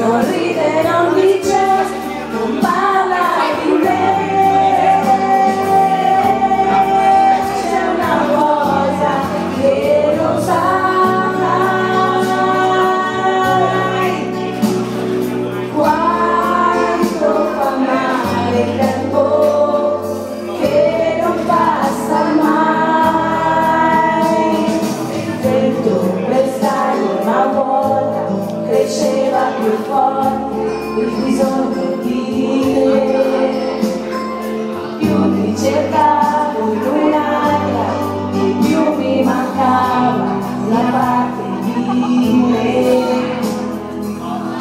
non ride, non dice, non parla di me. C'è una cosa che non sai, quanto fa male il tempo che non passa mai. Il vento quest'anno una volta cresceva più forte il bisogno di te, più ti cercavo in un'aria e più mi mancava la parte di me.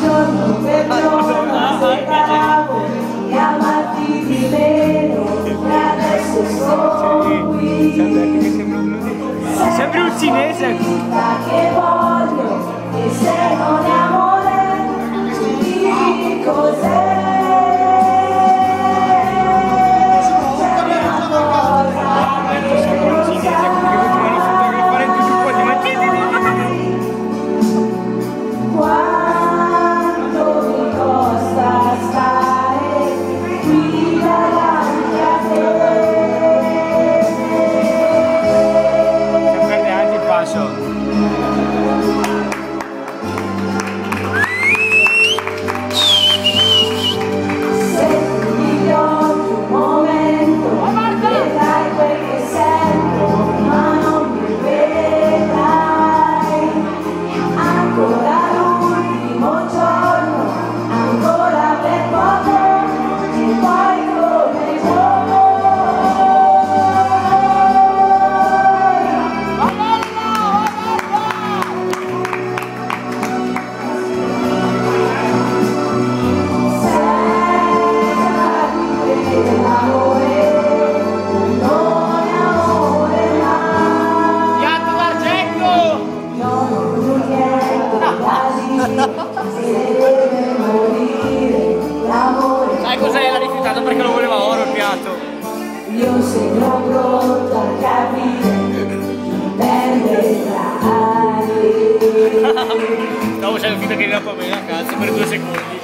Giorno per giorno aspettavo di amarti di meno, e adesso sono qui. Sembri un cinese! Che voglio, e se non è amore, dimmi cos'è. C'è una cosa che non sai, quanto mi costa stare qui davanti a te. Perde anche il passo. Sai cos'è? L'ha rifiutato perché lo voleva oro il piatto. Io sono pronta a capire, Stavo facendo finta che era Pamela, cazzo, per 2 secondi.